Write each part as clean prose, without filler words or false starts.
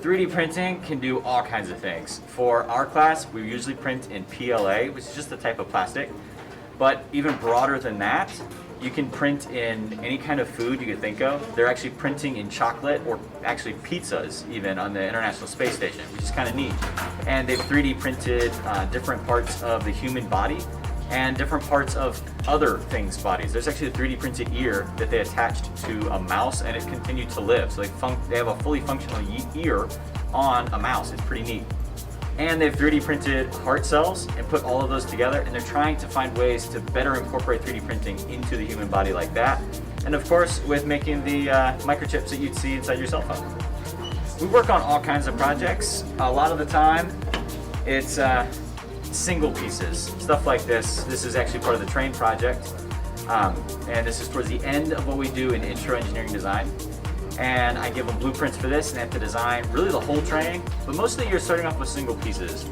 3D printing can do all kinds of things. For our class, we usually print in PLA, which is just a type of plastic. But even broader than that, you can print in any kind of food you could think of. They're actually printing in chocolate, or actually pizzas even, on the International Space Station, which is kind of neat. And they've 3D printed different parts of the human body and different parts of other things' bodies. There's actually a 3D printed ear that they attached to a mouse, and it continued to live. So they have a fully functional ear on a mouse. It's pretty neat. And they've 3D printed heart cells and put all of those together, and they're trying to find ways to better incorporate 3D printing into the human body like that. And of course, with making the microchips that you'd see inside your cell phone. We work on all kinds of projects. A lot of the time, it's single pieces, stuff like this. This is actually part of the train project, and this is towards the end of what we do in intro engineering design. And I give them blueprints for this, and they have to design really the whole train, but mostly you're starting off with single pieces.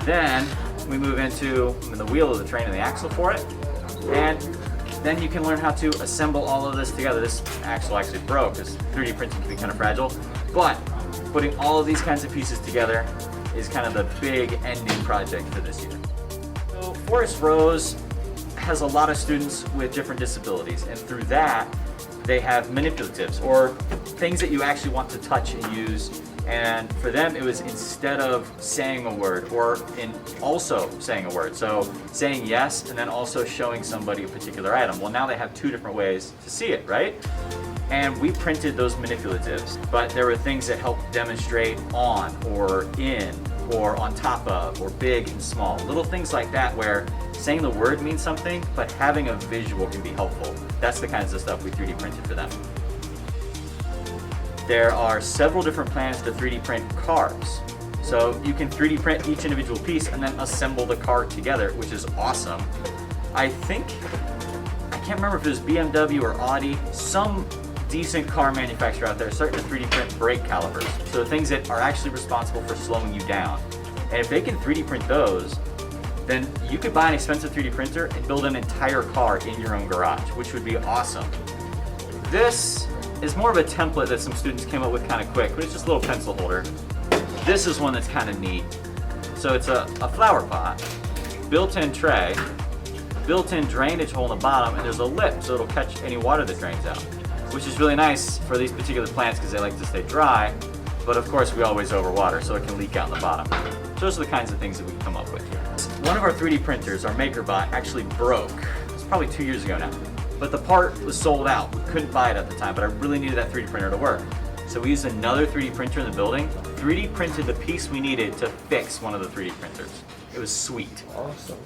Then we move into the wheel of the train and the axle for it, and then you can learn how to assemble all of this together. This axle actually broke, because 3D printing can be kind of fragile, but putting all of these kinds of pieces together is kind of the big ending project for this year. So Forest Rose has a lot of students with different disabilities, and through that they have manipulatives, or things that you actually want to touch and use. And for them, it was instead of saying a word, or in also saying a word. So saying yes and then also showing somebody a particular item. Well, now they have two different ways to see it, right? And we printed those manipulatives, but there were things that helped demonstrate on, or in, or on top of, or big and small. Little things like that where saying the word means something, but having a visual can be helpful. That's the kinds of stuff we 3D printed for them. There are several different plans to 3D print cars. So you can 3D print each individual piece and then assemble the car together, which is awesome. I can't remember if it was BMW or Audi, some decent car manufacturer out there starting to 3D print brake calipers. So the things that are actually responsible for slowing you down. And if they can 3D print those, then you could buy an expensive 3D printer and build an entire car in your own garage, which would be awesome. This is more of a template that some students came up with kind of quick, but it's just a little pencil holder. This is one that's kind of neat. So it's a flower pot, built-in tray, built-in drainage hole in the bottom, and there's a lip so it'll catch any water that drains out, which is really nice for these particular plants because they like to stay dry, but of course we always overwater, so it can leak out in the bottom. So those are the kinds of things that we come up with here. One of our 3D printers, our MakerBot, actually broke. It's probably 2 years ago now. But the part was sold out. We couldn't buy it at the time, but I really needed that 3D printer to work. So we used another 3D printer in the building, 3D printed the piece we needed to fix one of the 3D printers. It was sweet. Awesome.